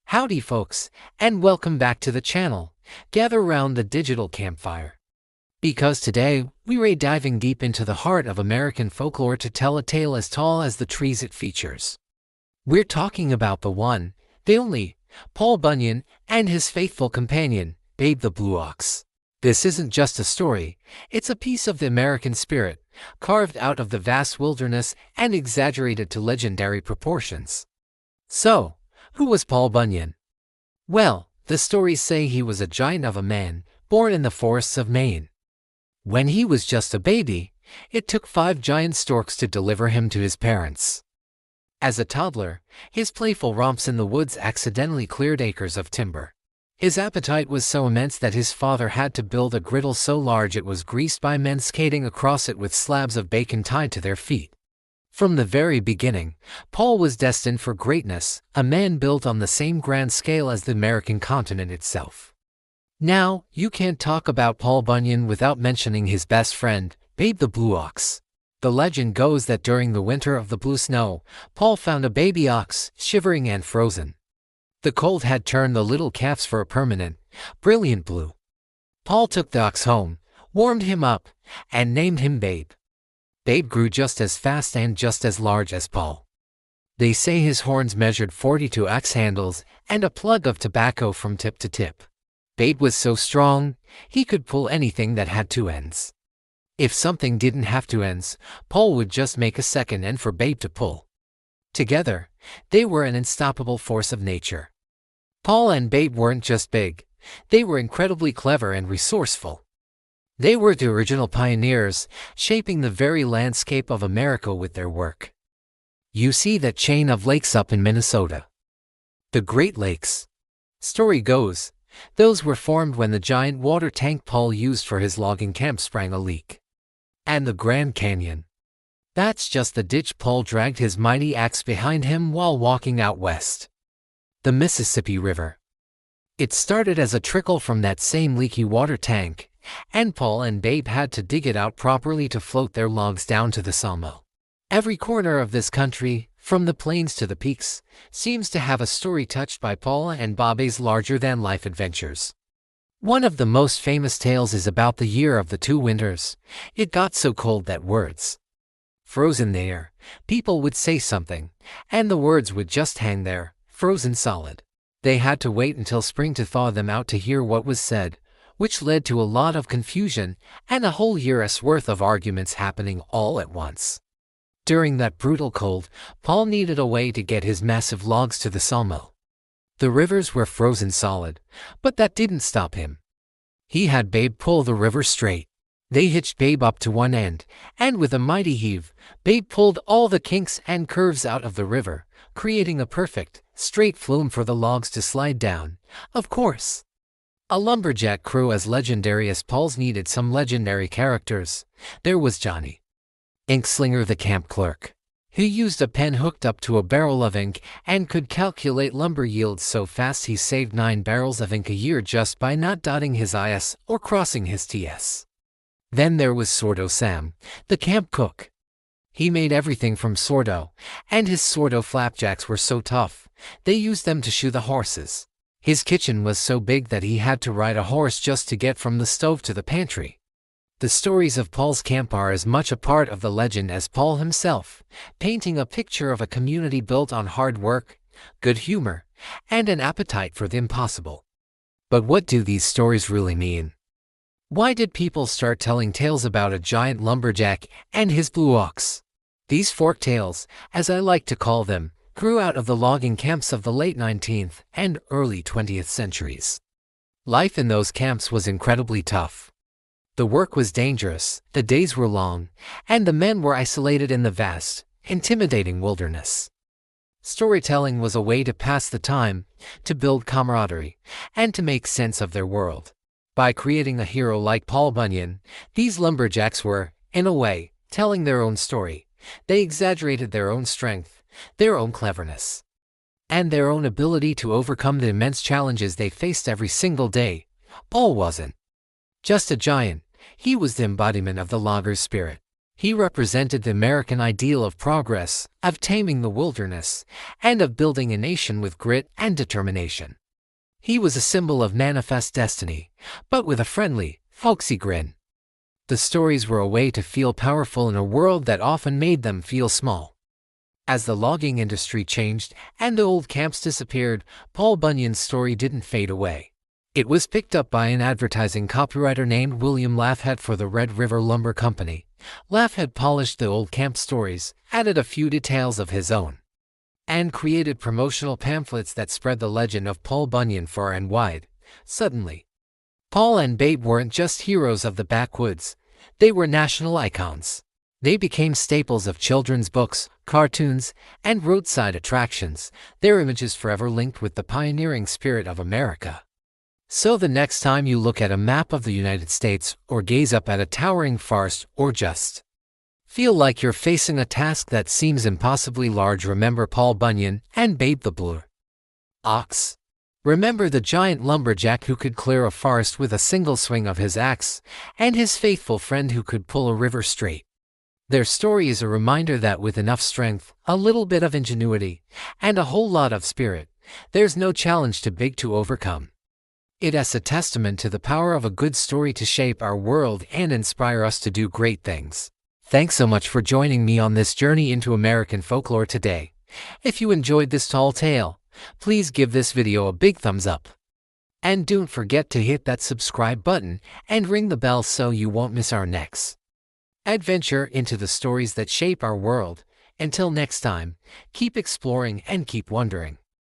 Howdy folks, and welcome back to the channel. Gather around the digital campfire. Because today, we're diving deep into the heart of American folklore to tell a tale as tall as the trees it features. We're talking about the one, the only, Paul Bunyan, and his faithful companion, Babe the Blue Ox. This isn't just a story, it's a piece of the American spirit, carved out of the vast wilderness and exaggerated to legendary proportions. So, who was Paul Bunyan? Well, the stories say he was a giant of a man, born in the forests of Maine. When he was just a baby, it took 5 giant storks to deliver him to his parents. As a toddler, his playful romps in the woods accidentally cleared acres of timber. His appetite was so immense that his father had to build a griddle so large it was greased by men skating across it with slabs of bacon tied to their feet. From the very beginning, Paul was destined for greatness, a man built on the same grand scale as the American continent itself. Now, you can't talk about Paul Bunyan without mentioning his best friend, Babe the Blue Ox. The legend goes that during the winter of the blue snow, Paul found a baby ox, shivering and frozen. The cold had turned the little calves for a permanent, brilliant blue. Paul took the ox home, warmed him up, and named him Babe. Babe grew just as fast and just as large as Paul. They say his horns measured 42 axe handles and a plug of tobacco from tip to tip. Babe was so strong, he could pull anything that had 2 ends. If something didn't have 2 ends, Paul would just make a second end for Babe to pull. Together, they were an unstoppable force of nature. Paul and Babe weren't just big, they were incredibly clever and resourceful. They were the original pioneers, shaping the very landscape of America with their work. You see that chain of lakes up in Minnesota? The Great Lakes. Story goes, those were formed when the giant water tank Paul used for his logging camp sprang a leak. And the Grand Canyon. That's just the ditch Paul dragged his mighty axe behind him while walking out west. The Mississippi River. It started as a trickle from that same leaky water tank, and Paul and Babe had to dig it out properly to float their logs down to the sawmill. Every corner of this country, from the plains to the peaks, seems to have a story touched by Paul and Babe's larger-than-life adventures. One of the most famous tales is about the year of the 2 winters. It got so cold that words frozen there, people would say something, and the words would just hang there, frozen solid. They had to wait until spring to thaw them out to hear what was said, which led to a lot of confusion and a whole year's worth of arguments happening all at once. During that brutal cold, Paul needed a way to get his massive logs to the sawmill. The rivers were frozen solid, but that didn't stop him. He had Babe pull the river straight. They hitched Babe up to one end, and with a mighty heave, Babe pulled all the kinks and curves out of the river, creating a perfect, straight flume for the logs to slide down. Of course, a lumberjack crew as legendary as Paul's needed some legendary characters. There was Johnny Inkslinger the camp clerk, who used a pen hooked up to a barrel of ink and could calculate lumber yields so fast he saved 9 barrels of ink a year just by not dotting his I's or crossing his T's. Then there was Sourdough Sam, the camp cook. He made everything from sourdough, and his sourdough flapjacks were so tough, they used them to shoe the horses. His kitchen was so big that he had to ride a horse just to get from the stove to the pantry. The stories of Paul's camp are as much a part of the legend as Paul himself, painting a picture of a community built on hard work, good humor, and an appetite for the impossible. But what do these stories really mean? Why did people start telling tales about a giant lumberjack and his blue ox? These fork tales, as I like to call them, grew out of the logging camps of the late 19th and early 20th centuries. Life in those camps was incredibly tough. The work was dangerous, the days were long, and the men were isolated in the vast, intimidating wilderness. Storytelling was a way to pass the time, to build camaraderie, and to make sense of their world. By creating a hero like Paul Bunyan, these lumberjacks were, in a way, telling their own story. They exaggerated their own strength, their own cleverness, and their own ability to overcome the immense challenges they faced every single day. Paul wasn't just a giant, he was the embodiment of the logger's spirit. He represented the American ideal of progress, of taming the wilderness, and of building a nation with grit and determination. He was a symbol of manifest destiny, but with a friendly, folksy grin. The stories were a way to feel powerful in a world that often made them feel small. As the logging industry changed and the old camps disappeared, Paul Bunyan's story didn't fade away. It was picked up by an advertising copywriter named William LaughNest for the Red River Lumber Company. LaughNest polished the old camp stories, added a few details of his own, and created promotional pamphlets that spread the legend of Paul Bunyan far and wide. Suddenly, Paul and Babe weren't just heroes of the backwoods, they were national icons. They became staples of children's books, cartoons, and roadside attractions, their images forever linked with the pioneering spirit of America. So the next time you look at a map of the United States, or gaze up at a towering forest, or just feel like you're facing a task that seems impossibly large, remember Paul Bunyan and Babe the Blue Ox. Remember the giant lumberjack who could clear a forest with a single swing of his axe, and his faithful friend who could pull a river straight. Their story is a reminder that with enough strength, a little bit of ingenuity, and a whole lot of spirit, there's no challenge too big to overcome. It is a testament to the power of a good story to shape our world and inspire us to do great things. Thanks so much for joining me on this journey into American folklore today. If you enjoyed this tall tale, please give this video a big thumbs up. And don't forget to hit that subscribe button and ring the bell so you won't miss our next adventure into the stories that shape our world. Until next time, keep exploring and keep wondering.